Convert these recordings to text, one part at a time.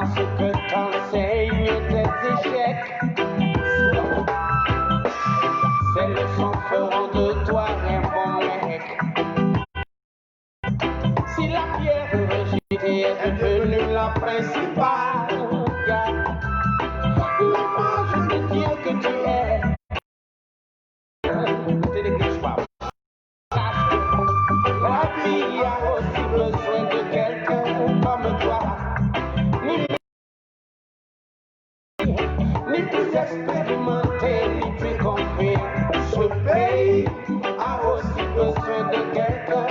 ce que t'enseignent tes échecs. Ces leçons feront de toi un bon mec. Si la pierre rejetée est devenue la principale, l'image de Dieu que tu es, te néglige pas. La vie a aussi besoin de quelqu'un comme toi, ni plus expérimenté, ni plus confiant. Ce pays a aussi besoin de quelqu'un.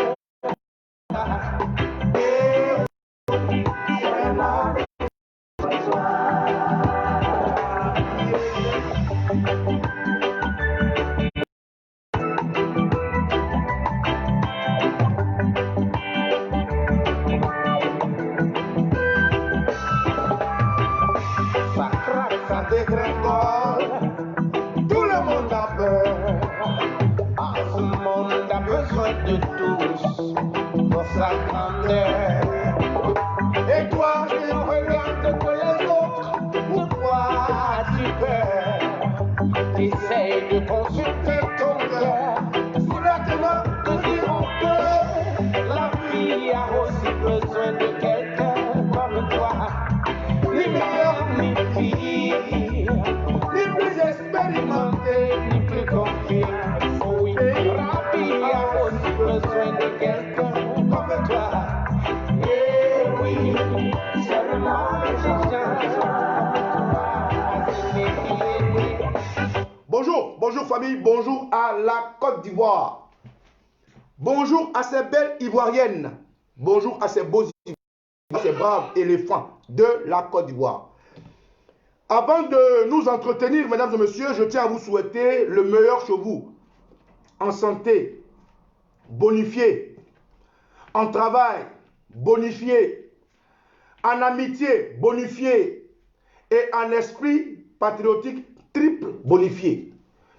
Ça craque, ça dégringole, tout le monde a peur. Ah, ce monde a besoin de tous pour sa grandeur. Et toi, tu regardes que les autres, pourquoi as-tu peur? T'essayes de consulter ton cœur. Si maintenant te diront que la vie a aussi besoin de quelqu'un comme toi, ni meilleur ni pire, ni plus expérimenté, ni plus confiant. Oui, la vie a aussi besoin de quelqu'un comme toi. Et oui, seulement les gens comme toi. Bonjour, bonjour famille, bonjour à la Côte d'Ivoire. Bonjour à ces belles Ivoiriennes. Bonjour à ces beaux Ivoiriens, à ces braves éléphants de la Côte d'Ivoire. Avant de nous entretenir, mesdames et messieurs, je tiens à vous souhaiter le meilleur chez vous. En santé, bonifié. En travail, bonifié. En amitié, bonifié. Et en esprit patriotique, triple bonifié.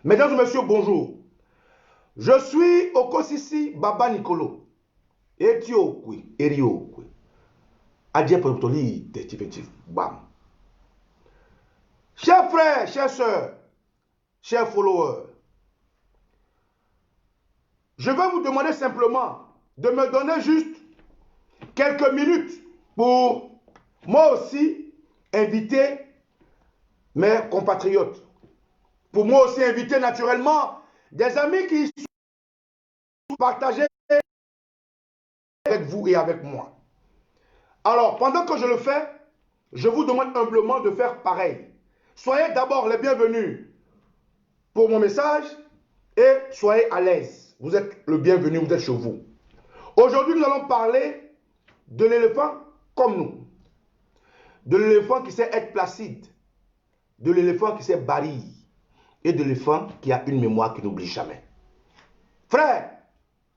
Mesdames et messieurs, bonjour. Je suis Okosisi Baba Nicolo. Etiokwi, Eriokwi. Adje Peptoli, Tetifetif, bam. Chers frères, chères sœurs, chers followers, je vais vous demander simplement de me donner juste quelques minutes pour moi aussi inviter mes compatriotes. Pour moi aussi inviter naturellement des amis qui sont partagés avec vous et avec moi. Alors, pendant que je le fais, je vous demande humblement de faire pareil. Soyez d'abord les bienvenus pour mon message et soyez à l'aise. Vous êtes le bienvenu, vous êtes chez vous. Aujourd'hui, nous allons parler de l'éléphant comme nous. De l'éléphant qui sait être placide. De l'éléphant qui sait bariller. Et de l'éléphant qui a une mémoire qui n'oublie jamais. Frères,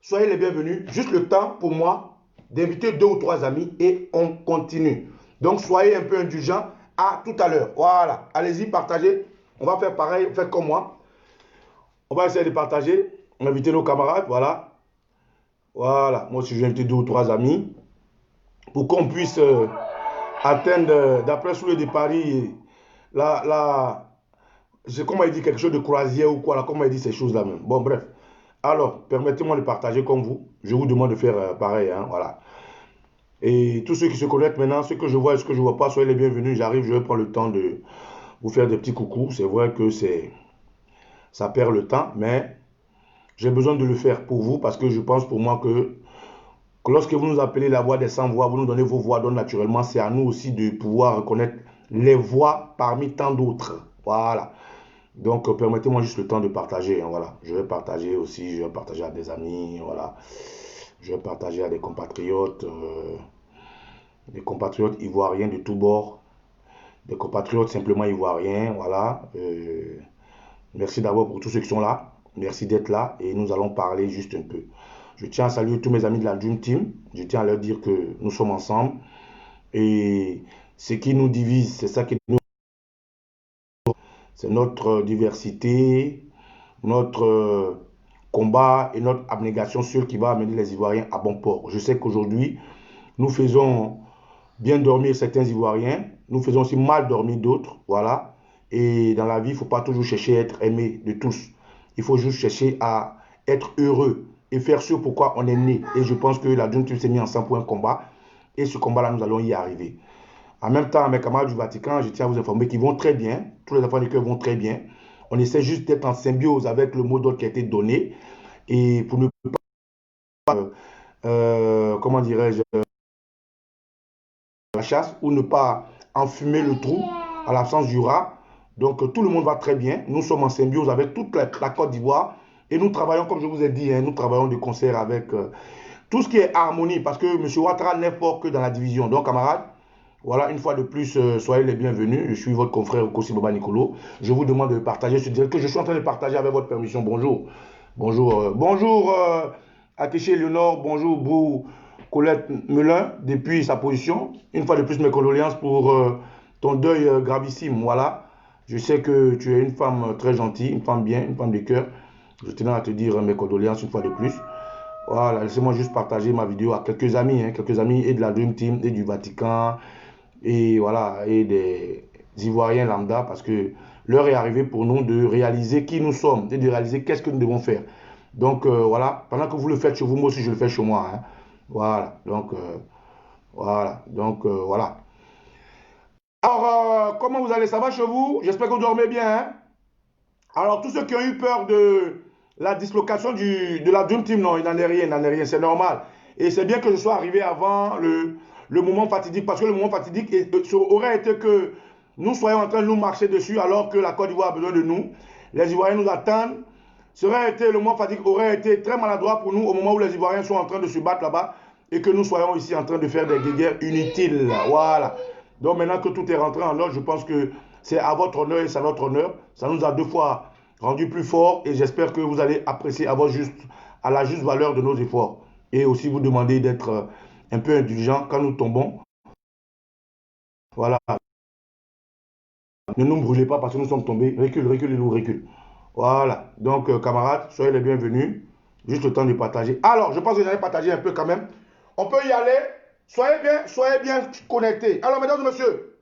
soyez les bienvenus. Juste le temps pour moi d'inviter 2 ou 3 amis et on continue. Donc, soyez un peu indulgents. À tout à l'heure. Voilà. Allez-y, partagez. On va faire pareil. Faites comme moi. On va essayer de partager. Inviter nos camarades. Voilà. Voilà. Moi aussi, j'ai invité 2 ou 3 amis pour qu'on puisse atteindre, d'après Soulet de Paris, comment il dit, quelque chose de croisière ou quoi, là, comment il dit ces choses-là même. Bon, bref. Alors, permettez-moi de partager comme vous. Je vous demande de faire pareil, hein, voilà. Et tous ceux qui se connectent maintenant, ceux que je vois et ceux que je ne vois pas, soyez les bienvenus. J'arrive, je vais prendre le temps de vous faire des petits coucous. C'est vrai que ça perd le temps, mais j'ai besoin de le faire pour vous parce que je pense pour moi que lorsque vous nous appelez la voix des sans-voix, vous nous donnez vos voix, donc naturellement, c'est à nous aussi de pouvoir reconnaître les voix parmi tant d'autres. Voilà. Donc, permettez-moi juste le temps de partager. Hein, voilà. Je vais partager aussi, je vais partager à des amis. Voilà. Je vais partager à des compatriotes ivoiriens de tous bords. Des compatriotes simplement ivoiriens. Voilà. Merci d'abord pour tous ceux qui sont là. Merci d'être là. Et nous allons parler juste un peu. Je tiens à saluer tous mes amis de la Dream Team. Je tiens à leur dire que nous sommes ensemble. Et ce qui nous divise, c'est ça qui nous... C'est notre diversité, notre combat et notre abnégation sur qui va amener les Ivoiriens à bon port. Je sais qu'aujourd'hui, nous faisons bien dormir certains Ivoiriens, nous faisons aussi mal dormir d'autres, voilà. Et dans la vie, il ne faut pas toujours chercher à être aimé de tous. Il faut juste chercher à être heureux et faire ce pourquoi on est né. Et je pense que la Dream Team s'est mis ensemble pour un combat. Et ce combat-là, nous allons y arriver. En même temps, mes camarades du Vatican, je tiens à vous informer qu'ils vont très bien. Tous les enfants du cœur vont très bien. On essaie juste d'être en symbiose avec le mot d'ordre qui a été donné. Et pour ne pas, comment dirais-je, la chasse ou ne pas enfumer le trou à l'absence du rat. Donc tout le monde va très bien. Nous sommes en symbiose avec toute la Côte d'Ivoire. Et nous travaillons, comme je vous ai dit, nous travaillons de concert avec tout ce qui est harmonie. Parce que M. Ouattara n'est fort que dans la division. Donc camarades, voilà, une fois de plus, soyez les bienvenus. Je suis votre confrère Kossi Boba Nicolo. Je vous demande de partager ce direct que je suis en train de partager avec votre permission. Bonjour. Bonjour. Bonjour Akeche Léonore. Bonjour Brou Colette Melun depuis sa position. Une fois de plus, mes condoléances pour ton deuil gravissime. Voilà. Je sais que tu es une femme très gentille, une femme bien, une femme de cœur. Je tenais à te dire mes condoléances une fois de plus. Voilà, laissez-moi juste partager ma vidéo à quelques amis et de la Dream Team et du Vatican et voilà, et des Ivoiriens lambda parce que l'heure est arrivée pour nous de réaliser qui nous sommes et de réaliser qu'est-ce que nous devons faire. Donc voilà, pendant que vous le faites chez vous, moi aussi je le fais chez moi. Voilà, donc voilà. Alors, comment vous allez? Ça va chez vous? J'espère que vous dormez bien. Alors, tous ceux qui ont eu peur de la dislocation de la Dream Team, non, il n'en est rien, c'est normal. Et c'est bien que je sois arrivé avant le moment fatidique, parce que le moment fatidique aurait été que nous soyons en train de nous marcher dessus alors que la Côte d'Ivoire a besoin de nous. Les Ivoiriens nous attendent. Le moment fatidique aurait été très maladroit pour nous au moment où les Ivoiriens sont en train de se battre là-bas et que nous soyons ici en train de faire des guerres inutiles. Voilà. Donc maintenant que tout est rentré en ordre, je pense que c'est à votre honneur et c'est à notre honneur. Ça nous a deux fois rendu plus forts et j'espère que vous allez apprécier à la juste valeur de nos efforts. Et aussi vous demander d'être un peu indulgent quand nous tombons. Voilà. Ne nous brûlez pas parce que nous sommes tombés. Recule, recule. Voilà. Donc, camarades, soyez les bienvenus. Juste le temps de partager. Alors, je pense que j'allais partager un peu quand même. On peut y aller. Soyez bien connectés. Alors, mesdames et messieurs,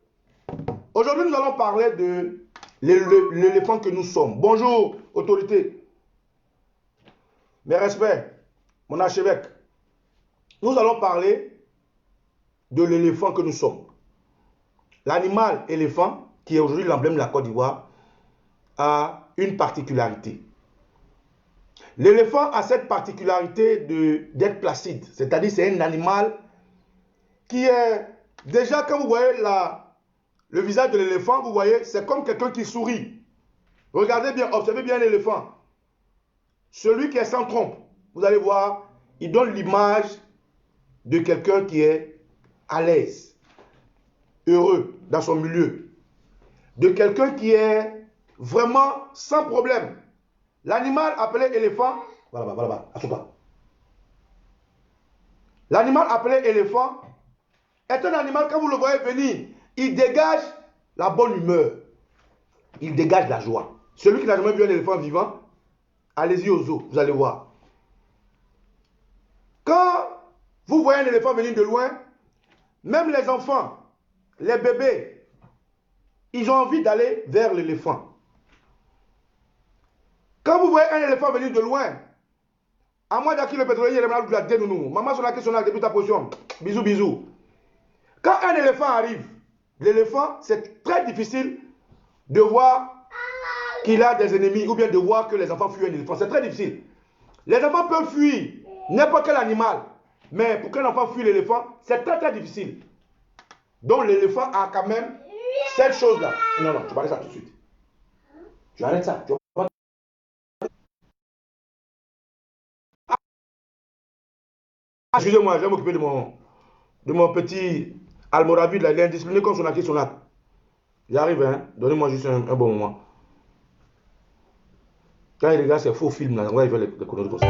aujourd'hui, nous allons parler de l'éléphant que nous sommes. Bonjour, autorité. Mes respects, mon archevêque. Nous allons parler de l'éléphant que nous sommes. L'animal éléphant, qui est aujourd'hui l'emblème de la Côte d'Ivoire, a une particularité. L'éléphant a cette particularité d'être placide, c'est-à-dire c'est un animal qui est, déjà quand vous voyez le visage de l'éléphant, vous voyez, c'est comme quelqu'un qui sourit. Regardez bien, observez bien l'éléphant. Celui qui est sans trompe, vous allez voir, il donne l'image de quelqu'un qui est à l'aise, heureux dans son milieu, de quelqu'un qui est vraiment sans problème. L'animal appelé éléphant, voilà, assois-toi. L'animal appelé éléphant est un animal, quand vous le voyez venir, il dégage la bonne humeur, il dégage la joie. Celui qui n'a jamais vu un éléphant vivant, allez-y au zoo, vous allez voir. Quand vous voyez un éléphant venir de loin, même les enfants, les bébés, ils ont envie d'aller vers l'éléphant. Quand vous voyez un éléphant venir de loin, à moi d'acquis le pétrolier, il est malade de la dénounou. Maman, son acquis, son acquis, depuis ta position. Bisous, bisous. Quand un éléphant arrive, l'éléphant, c'est très difficile de voir qu'il a des ennemis ou bien de voir que les enfants fuient un éléphant. C'est très difficile. Les enfants peuvent fuir n'importe quel animal, mais pour qu'un enfant fuit l'éléphant, c'est très très difficile. Donc l'éléphant a quand même cette chose-là. Non, tu vas arrêter ça tout de suite. Tu arrêtes ça. Excusez-moi, je vais m'occuper de mon petit Almoravid, là, il est indiscipliné comme son acquis, son acte. J'arrive, hein. Donnez-moi juste un bon moment. Quand il regarde ces faux films, là, on va faire les conneries comme ça.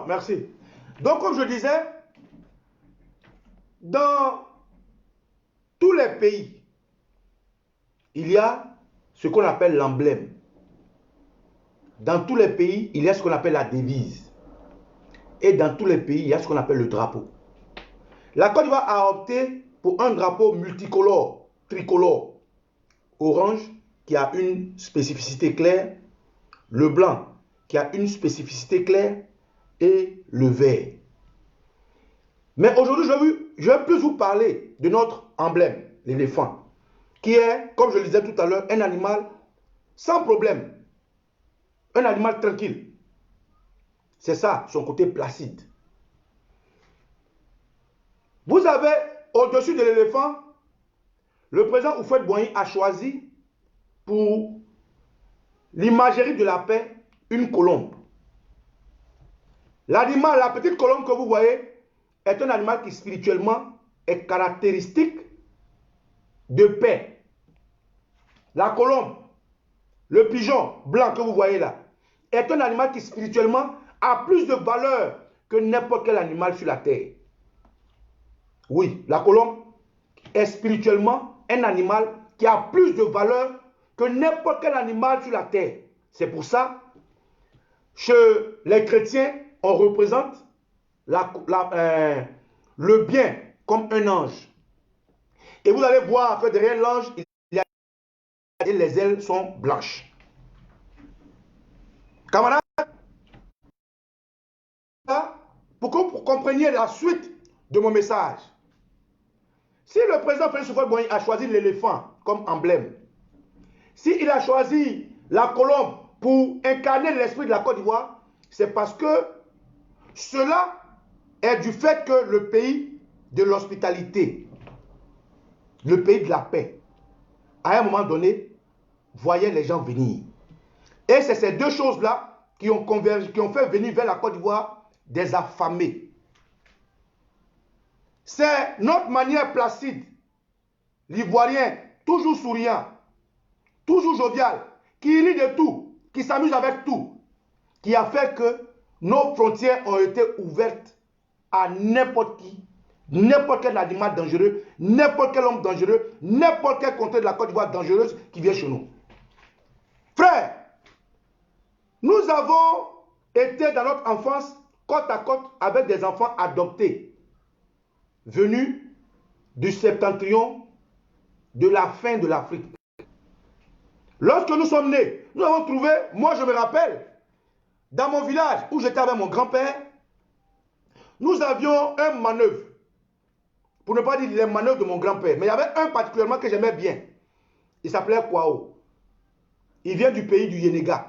merci. Donc, comme je disais, dans tous les pays, il y a ce qu'on appelle l'emblème. Dans tous les pays, il y a ce qu'on appelle la devise. Et dans tous les pays, il y a ce qu'on appelle le drapeau. La Côte d'Ivoire a opté pour un drapeau multicolore, tricolore, orange, qui a une spécificité claire, le blanc, qui a une spécificité claire, et le vert. Mais aujourd'hui, je vais plus vous parler de notre emblème, l'éléphant, qui est, comme je le disais tout à l'heure, un animal sans problème, un animal tranquille. C'est ça, son côté placide. Vous avez, au-dessus de l'éléphant, le président Houphouët-Boigny a choisi pour l'imagerie de la paix une colombe. L'animal, la petite colombe que vous voyez, est un animal qui spirituellement est caractéristique de paix. La colombe, le pigeon blanc que vous voyez là, est un animal qui spirituellement a plus de valeur que n'importe quel animal sur la terre. Oui, la colombe est spirituellement un animal qui a plus de valeur que n'importe quel animal sur la terre. C'est pour ça, chez les chrétiens, on représente le bien comme un ange. Et vous allez voir que derrière l'ange, les ailes sont blanches. Camarades, pour que vous compreniez la suite de mon message, si le président Félix Houphouët-Boigny a choisi l'éléphant comme emblème, s'il a choisi la colombe pour incarner l'esprit de la Côte d'Ivoire, c'est parce que cela est du fait que le pays de l'hospitalité, le pays de la paix, à un moment donné, voyait les gens venir. Et c'est ces deux choses-là qui ont convergé, qui ont fait venir vers la Côte d'Ivoire des affamés. C'est notre manière placide, l'ivoirien, toujours souriant, toujours jovial, qui rit de tout, qui s'amuse avec tout, qui a fait que nos frontières ont été ouvertes à n'importe qui, n'importe quel animal dangereux, n'importe quel homme dangereux, n'importe quel contrée de la Côte d'Ivoire dangereuse qui vient chez nous. Frère, nous avons été dans notre enfance côte à côte avec des enfants adoptés, venus du septentrion de la fin de l'Afrique. Lorsque nous sommes nés, nous avons trouvé, moi je me rappelle, dans mon village où j'étais avec mon grand-père, nous avions un manœuvre, pour ne pas dire les manœuvres de mon grand-père, mais il y avait un particulièrement que j'aimais bien. Il s'appelait Kwao. Il vient du pays du Yénéga.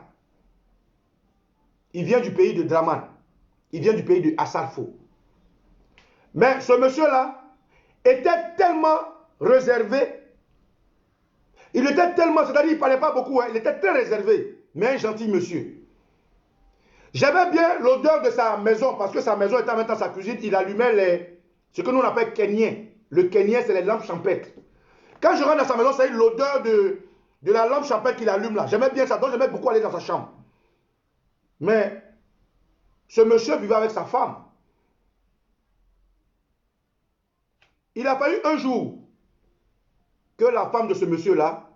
Il vient du pays de Draman. Il vient du pays de Assalfo. Mais ce monsieur-là était tellement réservé. Il était tellement, c'est-à-dire il ne parlait pas beaucoup, hein, il était très réservé, mais un gentil monsieur. J'aimais bien l'odeur de sa maison, parce que sa maison était en même temps sa cuisine, il allumait ce que nous on appelle kenyien. Le kenyien, c'est les lampes champêtres. Quand je rentre dans sa maison, c'est l'odeur de la lampe champêtre qu'il allume là. J'aimais bien ça, donc j'aimais beaucoup aller dans sa chambre. Mais ce monsieur vivait avec sa femme. Il a fallu un jour que la femme de ce monsieur-là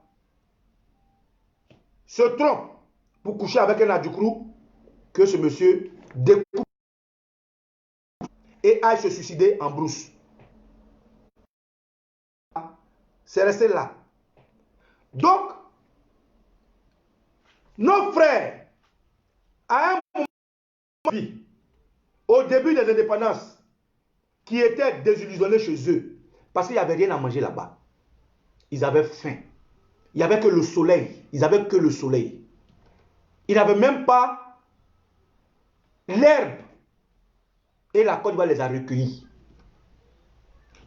se trompe pour coucher avec un adjoukrou, que ce monsieur découpe et aille se suicider en brousse. C'est resté là. Donc, nos frères, à un moment de vie, au début des indépendances, qui étaient désillusionnés chez eux, parce qu'il n'y avait rien à manger là-bas. Ils avaient faim. Il n'y avait que le soleil. Ils n'avaient que le soleil. Ils n'avaient même pas l'herbe. Et la Côte d'Ivoire les a recueillis.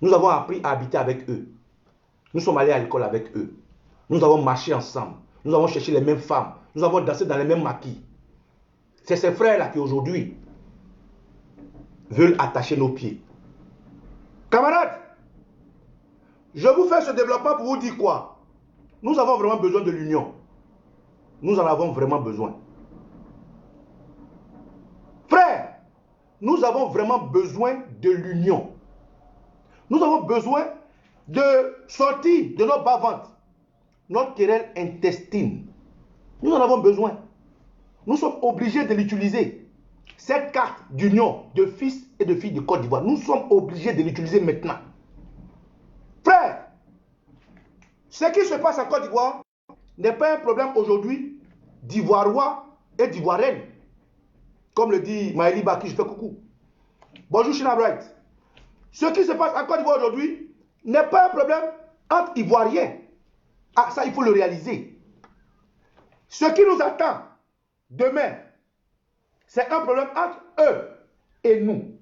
Nous avons appris à habiter avec eux. Nous sommes allés à l'école avec eux. Nous avons marché ensemble. Nous avons cherché les mêmes femmes. Nous avons dansé dans les mêmes maquis. C'est ces frères-là qui aujourd'hui veulent attacher nos pieds. Camarades, je vous fais ce développement pour vous dire quoi? Nous avons vraiment besoin de l'union. Nous en avons vraiment besoin. Frères, nous avons vraiment besoin de l'union. Nous avons besoin de sortir de nos bas-ventres, notre querelle intestine. Nous en avons besoin. Nous sommes obligés de l'utiliser. Cette carte d'union de fils et de filles de Côte d'Ivoire, nous sommes obligés de l'utiliser maintenant. Frère, ce qui se passe en Côte d'Ivoire n'est pas un problème aujourd'hui d'Ivoirois et d'Ivoiriennes. Comme le dit Maëli Baki, je fais coucou. Bonjour Shina Bright. Ce qui se passe en Côte d'Ivoire aujourd'hui n'est pas un problème entre Ivoiriens. Ah, ça, il faut le réaliser. Ce qui nous attend demain, c'est un problème entre eux et nous.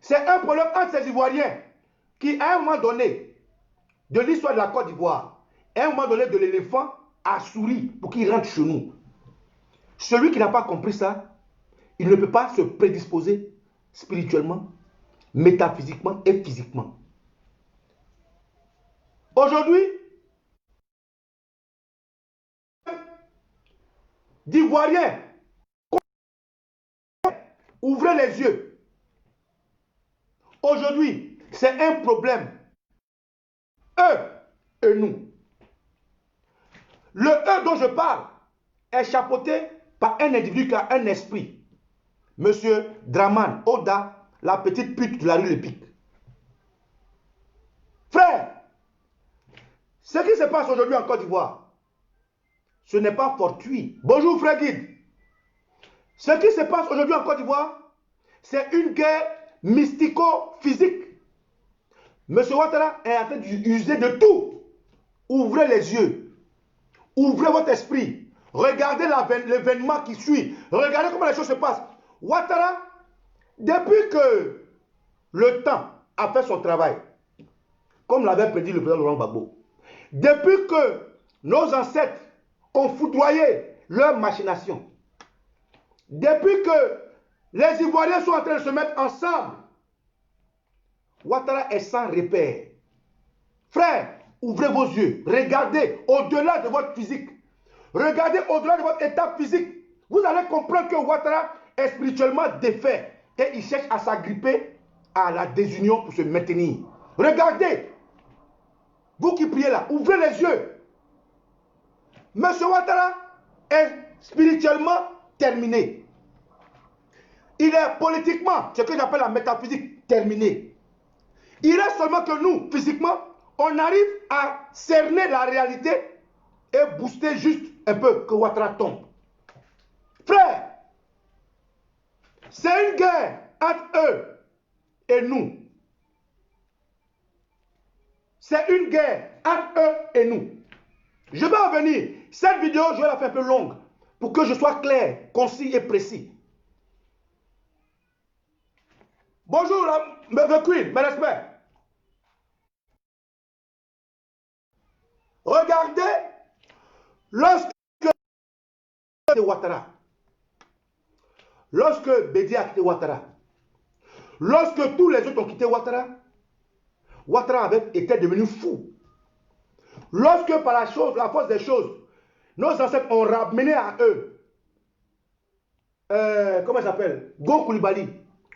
C'est un problème entre ces Ivoiriens qui, à un moment donné de l'histoire de la Côte d'Ivoire, à un moment donné de l'éléphant, a souri pour qu'il rentre chez nous. Celui qui n'a pas compris ça, il ne peut pas se prédisposer spirituellement, métaphysiquement et physiquement. Aujourd'hui, d'Ivoiriens, ouvrez les yeux. Aujourd'hui, c'est un problème. Eux et nous. Le eux dont je parle est chapeauté par un individu qui a un esprit. Monsieur Draman Oda, la petite pute de la rue Lepic. Frère, ce qui se passe aujourd'hui en Côte d'Ivoire, ce n'est pas fortuit. Bonjour frère guide. Ce qui se passe aujourd'hui en Côte d'Ivoire, c'est une guerre mystico-physique. Monsieur Ouattara est en train d'user de tout. Ouvrez les yeux. Ouvrez votre esprit. Regardez l'événement qui suit. Regardez comment les choses se passent. Ouattara, depuis que le temps a fait son travail, comme l'avait prédit le président Laurent Gbagbo, depuis que nos ancêtres ont foudroyé leur machination, depuis que les Ivoiriens sont en train de se mettre ensemble, Ouattara est sans repère. Frère, ouvrez vos yeux. Regardez au-delà de votre physique. Regardez au-delà de votre état physique. Vous allez comprendre que Ouattara est spirituellement défait et il cherche à s'agripper à la désunion pour se maintenir. Regardez. Vous qui priez là, ouvrez les yeux. Monsieur Ouattara est spirituellement terminé. Il est politiquement, ce que j'appelle la métaphysique, terminé. Il reste seulement que nous, physiquement, on arrive à cerner la réalité et booster juste un peu que Ouattara tombe. Frère, c'est une guerre entre eux et nous. C'est une guerre entre eux et nous. Je vais revenir. Cette vidéo, je vais la faire un peu longue pour que je sois clair, concis et précis. Bonjour, The Queen, mes respects. Regardez, lorsque Ouattara, lorsque Bédi a quitté Ouattara, lorsque tous les autres ont quitté Ouattara, Ouattara était devenu fou. Lorsque par la force des choses, nos ancêtres ont ramené à eux, comment il s'appelle, Go Koulibaly,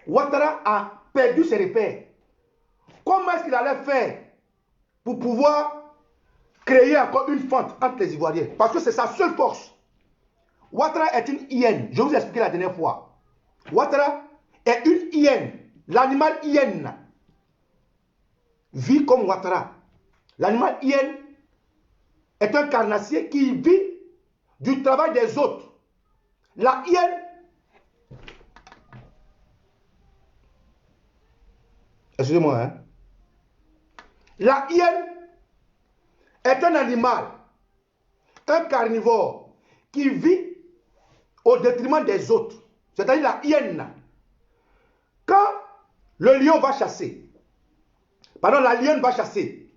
Ouattara a perdu ses repères. Comment est-ce qu'il allait faire pour pouvoir créer encore une fente entre les Ivoiriens? Parce que c'est sa seule force. Ouattara est une hyène. Je vous ai expliqué la dernière fois. Ouattara est une hyène. L'animal hyène vit comme Ouattara. L'animal hyène est un carnassier qui vit du travail des autres. La hyène, excusez-moi, hein? La hyène est un animal, un carnivore qui vit au détriment des autres. C'est-à-dire la hyène. Quand le lion va chasser, pardon, la lionne va chasser,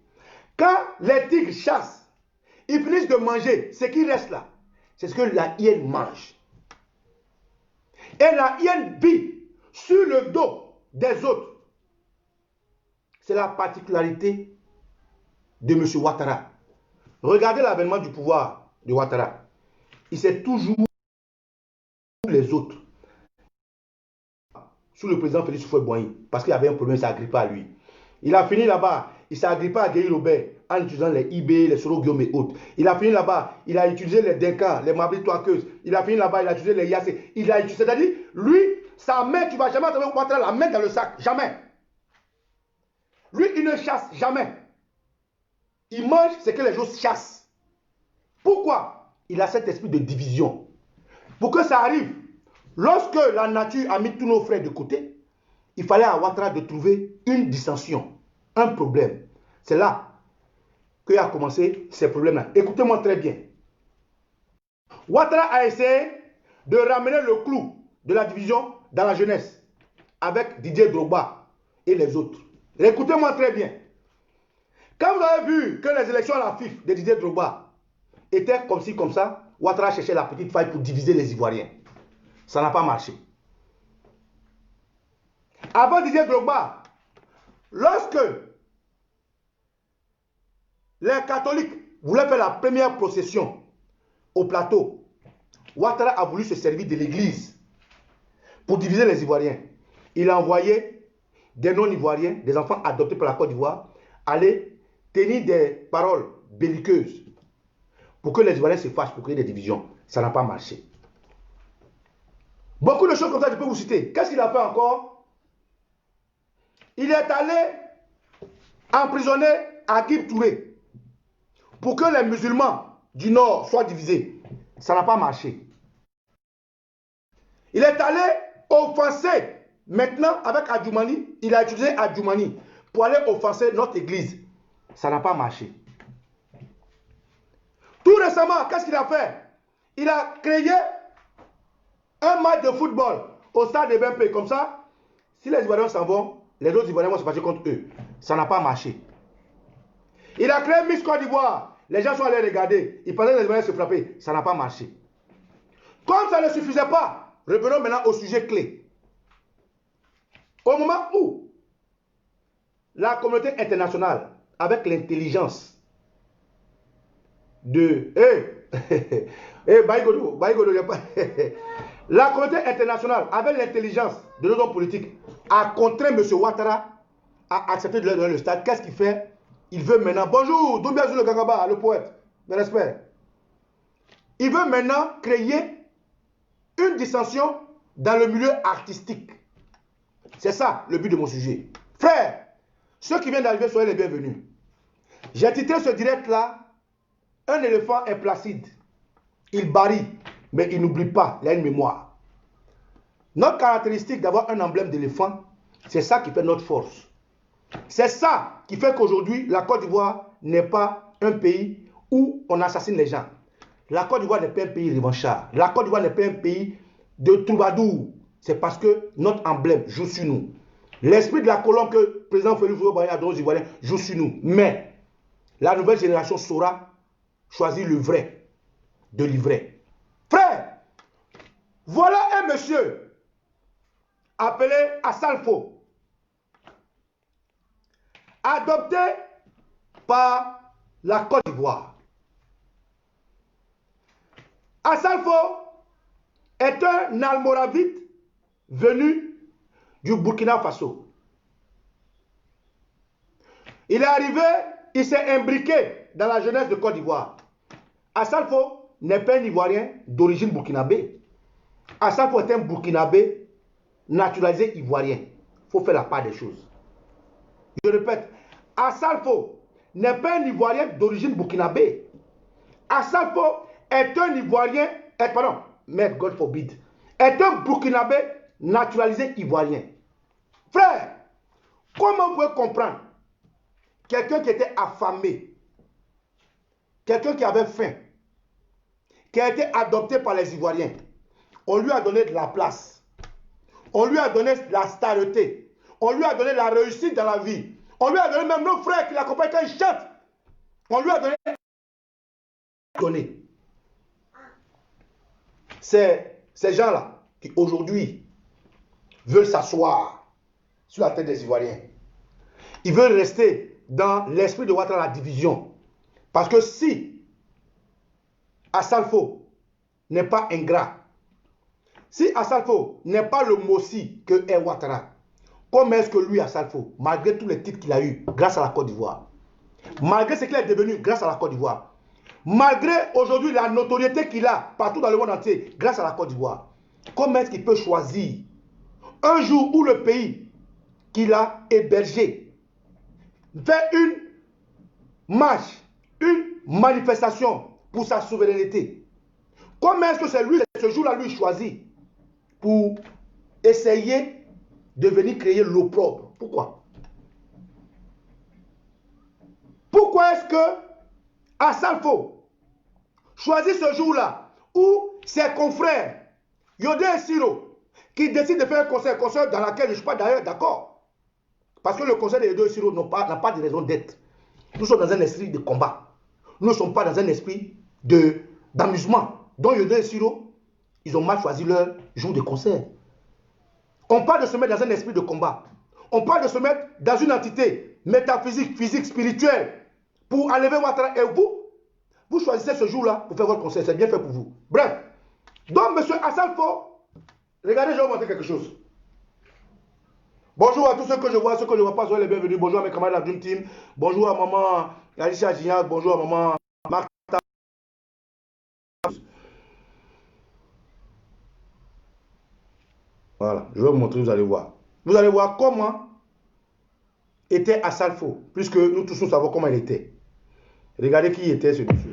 quand les tigres chassent, ils finissent de manger ce qui reste là. C'est ce que la hyène mange. Et la hyène vit sur le dos des autres. C'est la particularité de M. Ouattara. Regardez l'avènement du pouvoir de Ouattara. Il s'est toujours les autres. sous le président Félix Houphouët-Boigny, parce qu'il y avait un problème, ça agrippé à lui. Il a fini là-bas, il s'est agrippé à Guéhi Robert en utilisant les IB, les Soro Guillaume et autres. Il a fini là-bas, il a utilisé les Dinka, les Mabri Toakeuses. Il a fini là-bas, il a utilisé les Yassé. Il a utilisé, c'est-à-dire, lui, sa main, tu ne vas jamais entendre la main dans le sac, jamais. Lui, il ne chasse jamais. Il mange ce que les gens chassent. Pourquoi? Il a cet esprit de division. Pour que ça arrive, lorsque la nature a mis tous nos frères de côté, il fallait à Ouattara de trouver une dissension, un problème. C'est là qu'il a commencé ces problèmes-là. Écoutez-moi très bien. Ouattara a essayé de ramener le clou de la division dans la jeunesse avec Didier Drogba et les autres. Écoutez-moi très bien. Quand vous avez vu que les élections à la FIF de Didier Drogba étaient comme ci, comme ça, Ouattara cherchait la petite faille pour diviser les Ivoiriens. Ça n'a pas marché. Avant Didier Drogba, lorsque les catholiques voulaient faire la première procession au plateau, Ouattara a voulu se servir de l'église pour diviser les Ivoiriens. Il a envoyé des non-ivoiriens, des enfants adoptés par la Côte d'Ivoire, aller tenir des paroles belliqueuses pour que les Ivoiriens se fâchent, pour créer des divisions. Ça n'a pas marché. Beaucoup de choses comme ça, je peux vous citer. Qu'est-ce qu'il a fait encore? Il est allé emprisonner Agib Touré pour que les musulmans du Nord soient divisés. Ça n'a pas marché. Il est allé offenser, maintenant avec Adjoumani, il a utilisé Adjoumani pour aller offenser notre église. Ça n'a pas marché. Tout récemment, qu'est-ce qu'il a fait? Il a créé un match de football au stade de BMP. Comme ça, si les Ivoiriens s'en vont, les autres Ivoiriens vont se fâcher contre eux. Ça n'a pas marché. Il a créé Miss Côte d'Ivoire. Les gens sont allés regarder. Ils pensaient que les Ivoiriens se frappaient. Ça n'a pas marché. Comme ça ne suffisait pas, revenons maintenant au sujet clé. Au moment où la communauté internationale, avec l'intelligence de... La communauté internationale, avec l'intelligence de nos hommes politiques, a contraint M. Ouattara à accepter de leur donner le stade. Qu'est-ce qu'il fait? Il veut maintenant... Bonjour, Doumbia Zulu Gangaba, le poète. Mes respects. Il veut maintenant créer une dissension dans le milieu artistique. C'est ça le but de mon sujet. Frères, ceux qui viennent d'arriver, soyez les bienvenus. J'ai titré ce direct-là, un éléphant est placide. Il barille, mais il n'oublie pas, il a une mémoire. Notre caractéristique d'avoir un emblème d'éléphant, c'est ça qui fait notre force. C'est ça qui fait qu'aujourd'hui, la Côte d'Ivoire n'est pas un pays où on assassine les gens. La Côte d'Ivoire n'est pas un pays revanchard. La Côte d'Ivoire n'est pas un pays de troubadours. C'est parce que notre emblème joue sur nous. L'esprit de la colonne que le président Félix Houphouët-Boigny a donné aux Ivoiriens joue sur nous. Mais la nouvelle génération saura choisir le vrai de l'ivraie. Frère, voilà un monsieur appelé Assalfo, adopté par la Côte d'Ivoire. Assalfo est un almoravide venu du Burkina Faso. Il est arrivé, il s'est imbriqué dans la jeunesse de Côte d'Ivoire. Assalfo n'est pas un Ivoirien d'origine burkinabé. Assalfo est un Burkinabé naturalisé ivoirien. Il faut faire la part des choses. Je répète, Assalfo n'est pas un Ivoirien d'origine burkinabé. Assalfo est un Ivoirien, pardon, mais God forbid, est un Burkinabé naturalisé ivoirien. Frère, comment vous pouvez comprendre quelqu'un qui était affamé, quelqu'un qui avait faim, qui a été adopté par les Ivoiriens, on lui a donné de la place, on lui a donné de la starité, on lui a donné la réussite dans la vie, on lui a donné même nos frères qui l'accompagnent quand ils chantent, on lui a donné. C'est ces gens-là qui aujourd'hui veulent s'asseoir sur la tête des Ivoiriens. Ils veulent rester dans l'esprit de Ouattara, la division. Parce que si Assalfo n'est pas ingrat, si Assalfo n'est pas le Mossi que est Ouattara, comment est-ce que lui, Assalfo, malgré tous les titres qu'il a eu grâce à la Côte d'Ivoire, malgré ce qu'il est devenu grâce à la Côte d'Ivoire, malgré aujourd'hui la notoriété qu'il a partout dans le monde entier grâce à la Côte d'Ivoire, comment est-ce qu'il peut choisir un jour où le pays qu'il a hébergé fait une marche, une manifestation pour sa souveraineté? Comment est-ce que c'est lui, ce jour-là, lui choisit pour essayer de venir créer l'opprobre? Pourquoi? Pourquoi est-ce que Assalfo choisit ce jour-là où ses confrères, Yodé et Siro, qui décident de faire un concert dans lequel je ne suis pas d'ailleurs d'accord? Parce que le conseil de Yodé et Siro n'a pas de raison d'être. Nous sommes dans un esprit de combat. Nous ne sommes pas dans un esprit d'amusement. Donc Yodé et Siro, ils ont mal choisi leur jour de concert. On parle de se mettre dans un esprit de combat. On parle de se mettre dans une entité métaphysique, physique, spirituelle pour enlever Ouattara. Et vous choisissez ce jour-là pour faire votre concert. C'est bien fait pour vous. Bref. Donc, M. Assalfo, regardez, je vais vous montrer quelque chose. Bonjour à tous ceux que je vois, ceux que je ne vois pas, soyez les bienvenus. Bonjour à mes camarades de la Dream Team. Bonjour à maman Alicia Gignac. Bonjour à maman Martha. Voilà, je vais vous montrer, vous allez voir. Vous allez voir comment était Assalfo, puisque nous tous nous savons comment il était. Regardez qui était ce monsieur.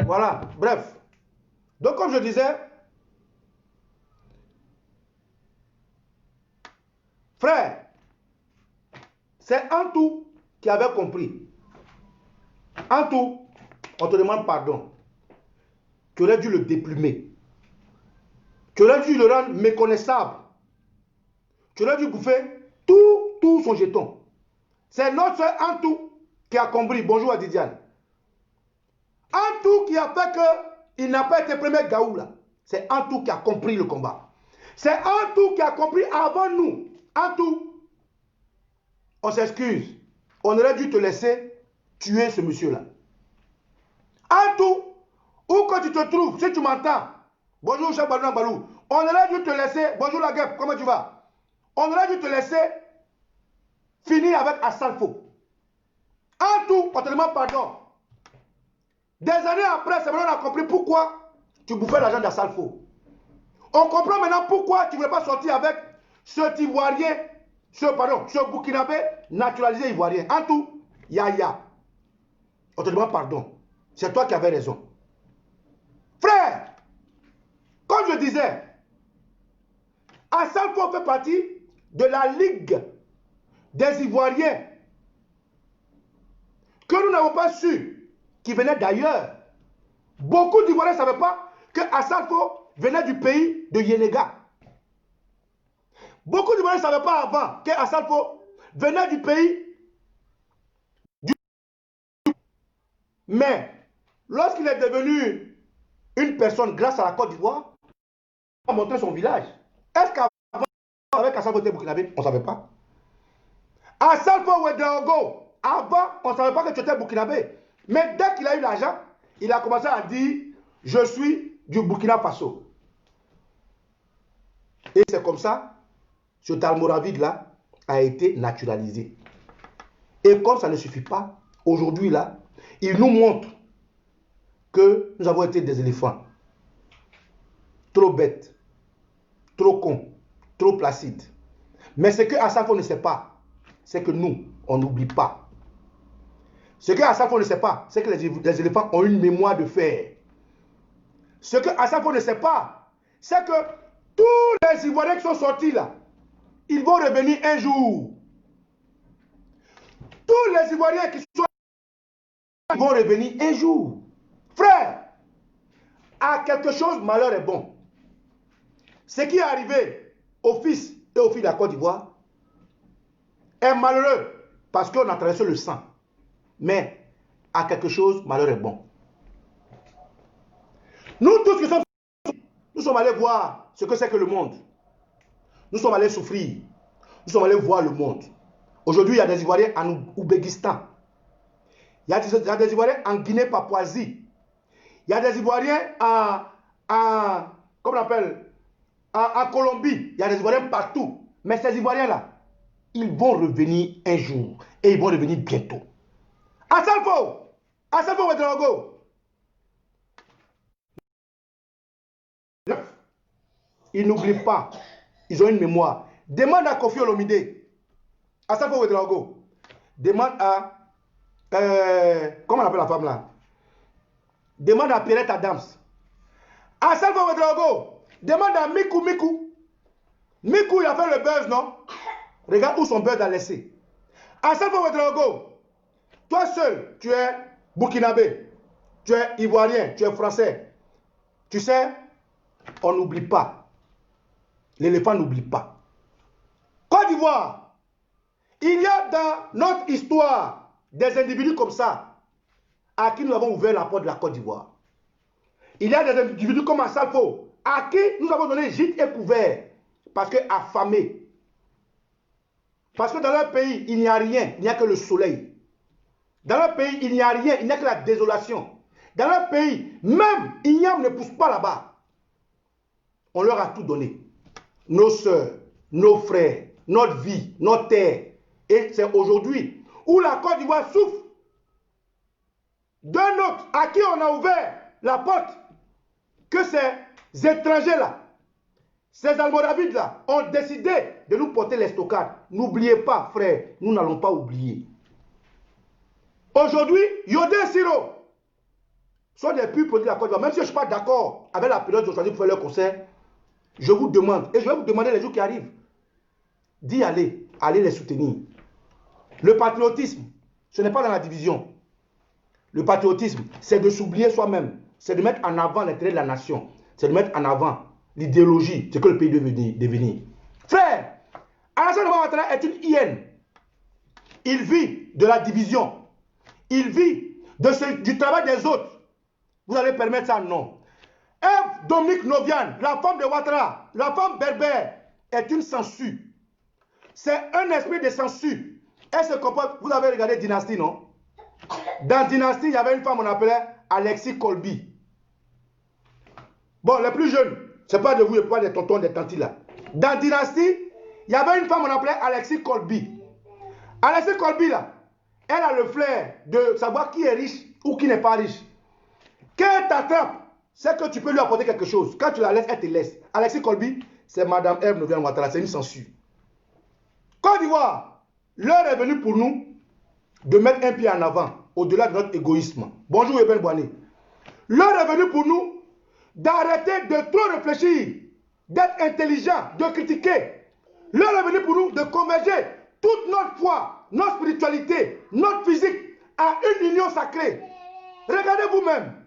Voilà, bref. Donc, comme je disais, frère, c'est Antou qui avait compris. Antou, on te demande pardon. Tu aurais dû le déplumer. Tu aurais dû le rendre méconnaissable. Tu aurais dû bouffer tout son jeton. C'est notre soeur Antou qui a compris. Bonjour à Didiane. Antou qui a fait qu'il n'a pas été premier Gaou là. C'est Antou qui a compris le combat. C'est Antou qui a compris avant nous. Antou, on s'excuse. On aurait dû te laisser tuer ce monsieur-là. Antou, où que tu te trouves, si tu m'entends, bonjour Cheikh Balou Balou, on aurait dû te laisser, bonjour la guêpe, comment tu vas? On aurait dû te laisser finir avec Assalfo. Antou, on te demande pardon. Des années après, c'est maintenant qu'on a compris pourquoi tu bouffais l'argent d'Assalfo. On comprend maintenant pourquoi tu ne voulais pas sortir avec ce Ivoirien, ce Burkinabé naturalisé Ivoirien. Antou, Yaya, on te demande pardon. C'est toi qui avais raison. Frère, comme je disais, Assalfo fait partie de la Ligue des Ivoiriens que nous n'avons pas su, qui venait d'ailleurs. Beaucoup d'Ivoiriens ne savaient pas que Assalfo venait du pays de Yenega. Beaucoup d'Ivoiriens ne savaient pas avant que Assalfo venait du pays du... Mais lorsqu'il est devenu une personne grâce à la Côte d'Ivoire, on a montré son village. Est-ce qu'avant, avec Assalfo était burkinabé, on ne savait pas? Assalfo Ouedraogo, avant, on ne savait pas que tu étais burkinabé. Mais dès qu'il a eu l'argent, il a commencé à dire « Je suis du Burkina Faso ». Et c'est comme ça, ce Talmoravide là, a été naturalisé. Et comme ça ne suffit pas, aujourd'hui là, il nous montre que nous avons été des éléphants. Trop bêtes, trop cons, trop placides. Mais ce que Assafo ne sait pas, c'est que nous, on n'oublie pas. Ce que Assafo ne sait pas, c'est que les éléphants ont une mémoire de fer. Ce que Assafo ne sait pas, c'est que tous les Ivoiriens qui sont sortis là, ils vont revenir un jour. Tous les Ivoiriens qui sont ils vont revenir un jour. Frère, à quelque chose, malheur est bon. Ce qui est arrivé aux fils et aux filles de la Côte d'Ivoire est malheureux parce qu'on a traversé le sang. Mais à quelque chose, malheur est bon. Nous tous qui sommes, nous sommes allés voir ce que c'est que le monde. Nous sommes allés souffrir. Nous sommes allés voir le monde. Aujourd'hui, il y a des Ivoiriens en Ouzbékistan. Il y a des Ivoiriens en Guinée-Papouasie. Il y a des Ivoiriens comment on appelle, en Colombie. Il y a des Ivoiriens partout. Mais ces Ivoiriens-là, ils vont revenir un jour. Et ils vont revenir bientôt. Assalfo Ouedraogo. Ils n'oublient pas. Ils ont une mémoire. Demande à Kofi Olomide. Assalfo Ouedraogo. Demande à... comment on appelle la femme là? Demande à Pierrette Adams. Assalfo Ouedraogo. Demande à Mikou. Mikou, il a fait le buzz, non? Regarde où son buzz a laissé. Assalfo Ouedraogo. Toi seul, tu es burkinabé. Tu es ivoirien. Tu es français. Tu sais, on n'oublie pas. L'éléphant n'oublie pas. Côte d'Ivoire, il y a dans notre histoire des individus comme ça à qui nous avons ouvert la porte de la Côte d'Ivoire. Il y a des individus comme Assalfo à qui nous avons donné gîte et couvert parce que affamés. Parce que dans leur pays, il n'y a rien, il n'y a que le soleil. Dans leur pays, il n'y a rien, il n'y a que la désolation. Dans leur pays, même Igname ne pousse pas là-bas. On leur a tout donné. Nos soeurs, nos frères, notre vie, notre terre. Et c'est aujourd'hui où la Côte d'Ivoire souffre d'un autre à qui on a ouvert la porte que ces étrangers-là, ces Almoravides-là, ont décidé de nous porter les stockades. N'oubliez pas, frère, nous n'allons pas oublier. Aujourd'hui, Yodé et Siro sont des purs produits de la Côte d'Ivoire. Même si je ne suis pas d'accord avec la période qu'ils ont choisi pour faire leur concert, je vous demande, et je vais vous demander les jours qui arrivent, d'y aller, allez les soutenir. Le patriotisme, ce n'est pas dans la division. Le patriotisme, c'est de s'oublier soi-même. C'est de mettre en avant l'intérêt de la nation. C'est de mettre en avant l'idéologie, ce que le pays doit devenir. Frère, Alassane Ouattara est une hyène. Il vit de la division. Il vit du travail des autres. Vous allez permettre ça? Non. Dominique Novian, la femme de Ouattara, la femme berbère, est une censure. C'est un esprit de censure. Elle se comporte. Vous avez regardé Dynastie, non? Dans Dynastie, il y avait une femme, on appelait Alexis Colby. Bon, les plus jeunes, ce n'est pas de vous, pas des tontons, des tantis là. Dans Dynastie, il y avait une femme, on appelait Alexis Colby. Alexis Colby, là, elle a le flair de savoir qui est riche ou qui n'est pas riche. Quand elle t'attrape, c'est que tu peux lui apporter quelque chose. Quand tu la laisses, elle te laisse. Alexis Colby, c'est Madame Ève Novian Ouattara, c'est une censure. Côte d'Ivoire, l'heure est venue pour nous de mettre un pied en avant, au-delà de notre égoïsme. Bonjour Eben Boané. L'heure est venue pour nous d'arrêter de trop réfléchir, d'être intelligent, de critiquer. L'heure est venue pour nous de converger toute notre foi, notre spiritualité, notre physique à une union sacrée. Regardez vous-même.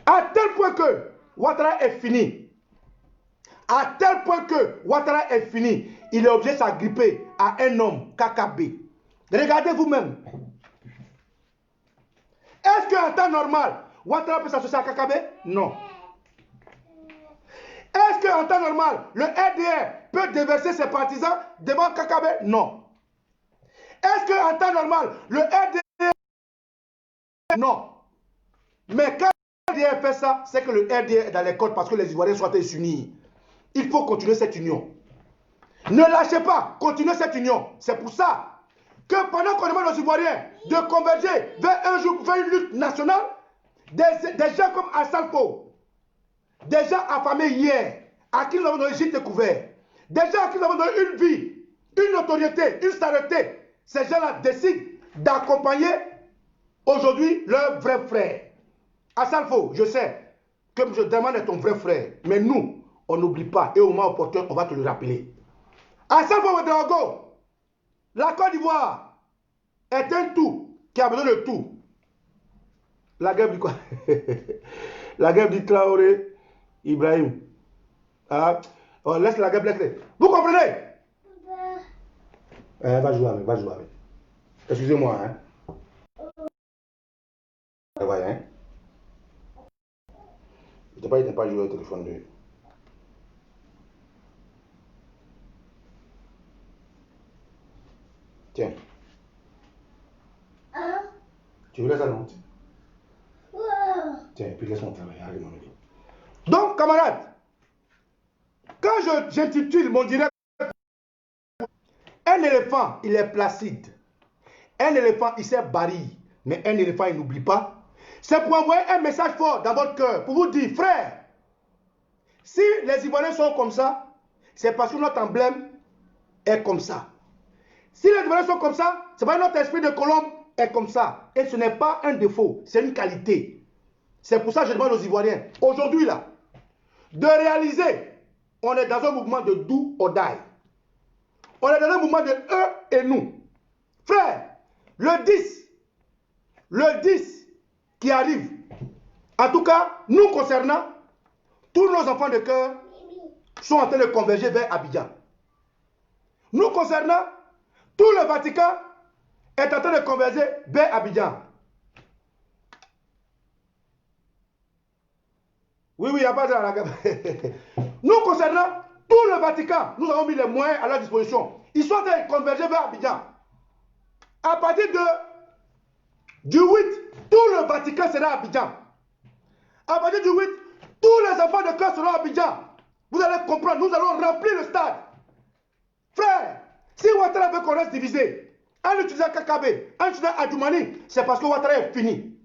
À tel point que Ouattara est fini. À tel point que Ouattara est fini. Il est obligé de s'agripper à un homme, KKB. Regardez vous-même. Est-ce qu'en temps normal, Ouattara peut s'associer à KKB? Non. Est-ce qu'en temps normal, le RDR peut déverser ses partisans devant KKB? Non. Est-ce qu'en temps normal, le RDR... Non. Mais quand le RDR fait ça, c'est que le RDR est dans les côtes parce que les Ivoiriens sont unis. Il faut continuer cette union. Ne lâchez pas, continuez cette union. C'est pour ça que pendant qu'on demande aux Ivoiriens de converger vers une lutte nationale, des gens comme Assalfo, des gens affamés hier, à qui nous avons donné gîte couvert, des gens à qui nous avons donné une vie, une notoriété, une saluté, ces gens-là décident d'accompagner aujourd'hui leur vrai frère. Assalfo, je sais que je demande à ton vrai frère, mais nous, on n'oublie pas et au moment opportun, on va te le rappeler. Assalfo Ouedraogo, la Côte d'Ivoire est un tout qui a besoin de tout. La guerre dit quoi? La guerre dit Traoré, Ibrahim. Ah, oh, laisse la guerre laisse. Vous comprenez? Va jouer avec, va jouer avec. Excusez-moi, hein. Ouais, hein. Il n'a pas joué au téléphone de. Tiens. Tu veux ça, non? Tiens, puis laisse-moi travailler. Allez, mon ami. Donc, camarades, quand j'intitule mon direct, un éléphant, il est placide. Un éléphant, il sait bariller. Mais un éléphant, il n'oublie pas. C'est pour envoyer un message fort dans votre cœur, pour vous dire, frère, si les Ivoiriens sont comme ça, c'est parce que notre emblème est comme ça. Si les Ivoiriens sont comme ça, c'est parce que notre esprit de colombe est comme ça. Et ce n'est pas un défaut, c'est une qualité. C'est pour ça que je demande aux Ivoiriens, aujourd'hui là, de réaliser, on est dans un mouvement de do or die. On est dans un mouvement de eux et nous. Frère, le 10 qui arrive, en tout cas, nous concernant, tous nos enfants de cœur sont en train de converger vers Abidjan. Nous concernant, tout le Vatican est en train de converger vers Abidjan. Oui, il n'y a pas de la Nous concernant, tout le Vatican, nous avons mis les moyens à leur disposition. Ils sont en train de converger vers Abidjan. À partir du 8, tout le Vatican sera à Abidjan. À partir du 8, tous les enfants de cœur seront à Abidjan. Vous allez comprendre, nous allons remplir le stade. Frère, si Ouattara veut qu'on reste divisé, en utilisant Kakabe, en utilisant Adjoumani, c'est parce que Ouattara est fini.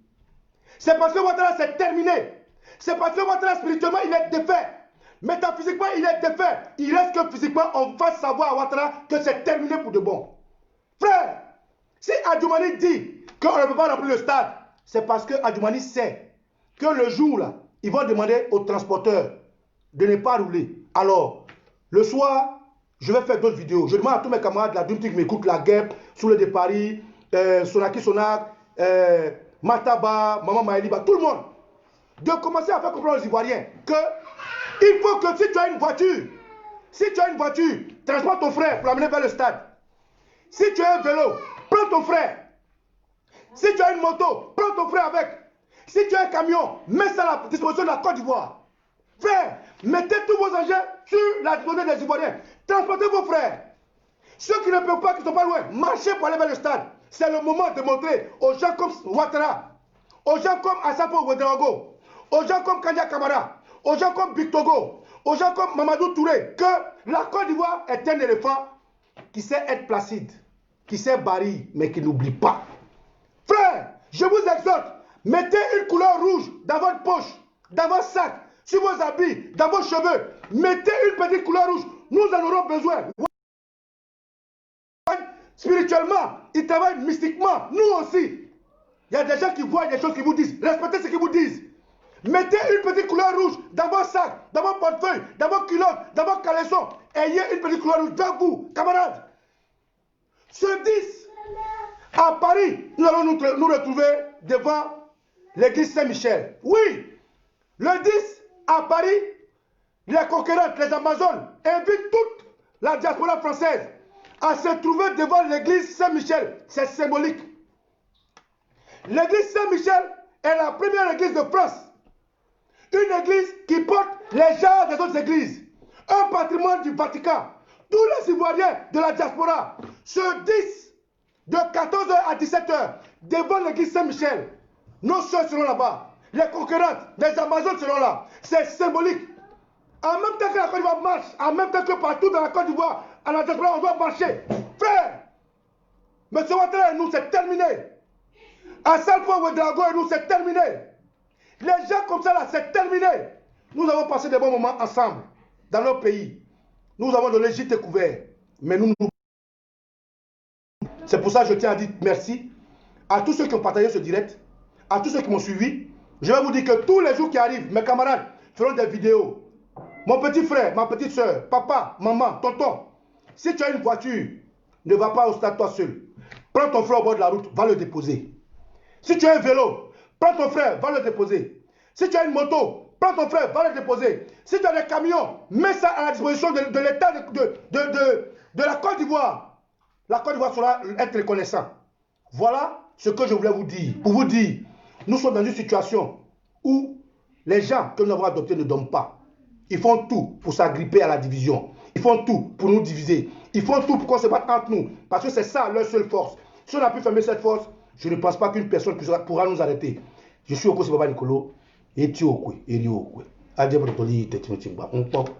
C'est parce que Ouattara c'est terminé. C'est parce que Ouattara spirituellement il est défait. Métaphysiquement il est défait. Il reste que physiquement on va savoir à Ouattara que c'est terminé pour de bon. Frère, si Adjoumani dit qu'on ne peut pas remplir le stade, c'est parce que Adjoumani sait que le jour là, ils vont demander aux transporteurs de ne pas rouler. Alors, le soir, je vais faire d'autres vidéos. Je demande à tous mes camarades de la Dumti qui m'écoutent, la guêpe, Soule de Paris, Sonaki Sonak, Mataba, Maman Maëliba, tout le monde, de commencer à faire comprendre aux Ivoiriens que il faut que si tu as une voiture, transporte ton frère pour l'amener vers le stade. Si tu as un vélo, prends ton frère. Si tu as une moto, prends ton frère avec. Si tu as un camion, mets ça à la disposition de la Côte d'Ivoire. Frère, mettez tous vos engins sur la disposition des Ivoiriens. Transportez vos frères. Ceux qui ne peuvent pas, qui ne sont pas loin, marchez pour aller vers le stade. C'est le moment de montrer aux gens comme Ouattara, aux gens comme Assalfo Ouedraogo, aux gens comme Kanya Kamara, aux gens comme Bictogo, aux gens comme Mamadou Touré, que la Côte d'Ivoire est un éléphant qui sait être placide, qui sait bariller, mais qui n'oublie pas. Frère, je vous exhorte, mettez une couleur rouge dans votre poche, dans votre sac, sur vos habits, dans vos cheveux. Mettez une petite couleur rouge. Nous en aurons besoin. Spirituellement, ils travaillent mystiquement. Nous aussi. Il y a des gens qui voient des choses qui vous disent. Respectez ce qu'ils vous disent. Mettez une petite couleur rouge dans vos sacs, dans vos portefeuilles, dans vos culottes, dans vos caleçons. Ayez une petite couleur rouge dans vous, camarades. Ce 10, à Paris, nous allons nous retrouver devant l'église Saint-Michel. Oui, le 10, à Paris, les conquérantes, les Amazones, invitent toute la diaspora française à se trouver devant l'église Saint-Michel. C'est symbolique. L'église Saint-Michel est la première église de France. Une église qui porte les genres des autres églises. Un patrimoine du Vatican. Tous les Ivoiriens de la diaspora se 10 de 14h à 17h devant l'église Saint-Michel. Nos soeurs seront là-bas. Les conquérantes, les Amazones seront là. C'est symbolique. En même temps que la Côte d'Ivoire marche, en même temps que partout dans la Côte d'Ivoire, à la diaspora, on doit marcher. Frère, M. Ouattara et nous, c'est terminé. À Salfo Ouedraogo et nous, c'est terminé. Les gens comme ça, là, c'est terminé. Nous avons passé des bons moments ensemble, dans nos pays. Nous avons donné gîte et couvert. Mais nous. C'est pour ça que je tiens à dire merci à tous ceux qui ont partagé ce direct, à tous ceux qui m'ont suivi. Je vais vous dire que tous les jours qui arrivent, mes camarades feront des vidéos. Mon petit frère, ma petite soeur, papa, maman, tonton, si tu as une voiture, ne va pas au stade toi seul. Prends ton frère au bord de la route, va le déposer. Si tu as un vélo, prends ton frère, va le déposer. Si tu as une moto, prends ton frère, va le déposer. Si tu as des camions, mets ça à la disposition de l'État de la Côte d'Ivoire. La Côte d'Ivoire sera être reconnaissant. Voilà ce que je voulais vous dire. Pour vous dire, nous sommes dans une situation où les gens que nous avons adoptés ne dorment pas. Ils font tout pour s'agripper à la division. Ils font tout pour nous diviser. Ils font tout pour qu'on se batte entre nous. Parce que c'est ça leur seule force. Si on a pu fermer cette force, je ne pense pas qu'une personne pourra nous arrêter. Je suis au Kosi Baba Nicolo. Et tu au Kwe. Et lui au Kwe. Adje Brotoli, Tetino Timba. On pop.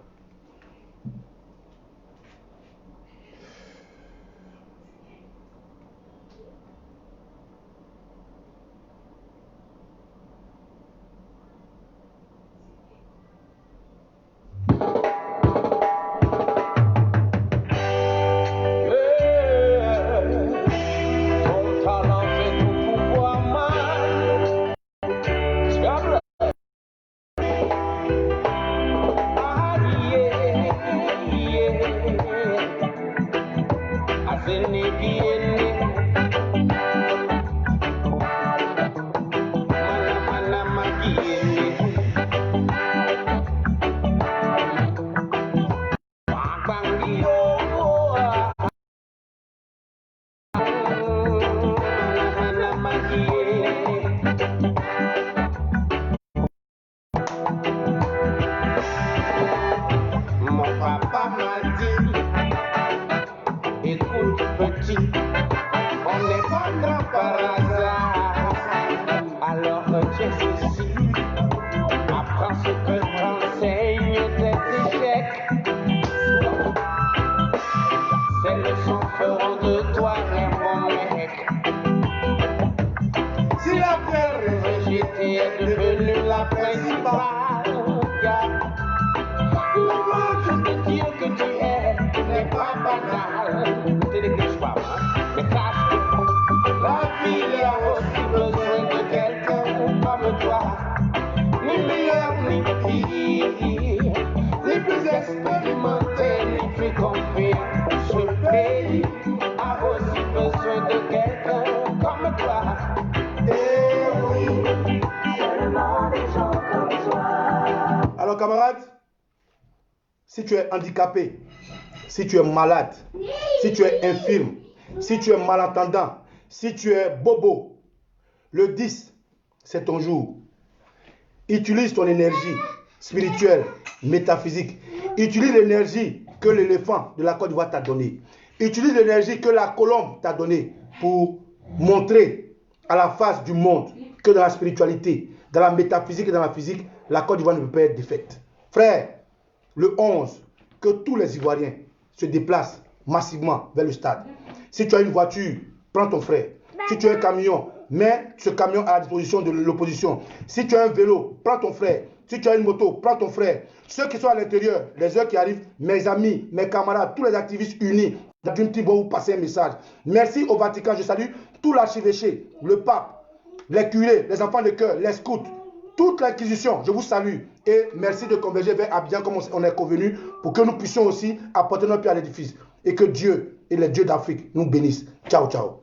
Alors camarades, si tu es handicapé, si tu es malade, si tu es infirme, si tu es malentendant, si tu es bobo, le 10, c'est ton jour. Utilise ton énergie spirituelle, métaphysique. Utilise l'énergie que l'éléphant de la Côte d'Ivoire t'a donnée. Utilise l'énergie que la colombe t'a donnée pour montrer à la face du monde que dans la spiritualité, dans la métaphysique et dans la physique, la Côte d'Ivoire ne peut pas être défaite. Frère, le 11, que tous les Ivoiriens se déplacent massivement vers le stade. Si tu as une voiture, prends ton frère. Si tu as un camion, mets ce camion à la disposition de l'opposition. Si tu as un vélo, prends ton frère. Si tu as une moto, prends ton frère. Ceux qui sont à l'intérieur, les heures qui arrivent, mes amis, mes camarades, tous les activistes unis, d'une petite vous passer un message. Merci au Vatican, je salue tout l'archevêché, le pape, les curés, les enfants de cœur, les scouts, toute l'inquisition, je vous salue et merci de converger vers Abidjan comme on est convenu pour que nous puissions aussi apporter notre pierre à l'édifice et que Dieu et les dieux d'Afrique nous bénissent. Ciao, ciao.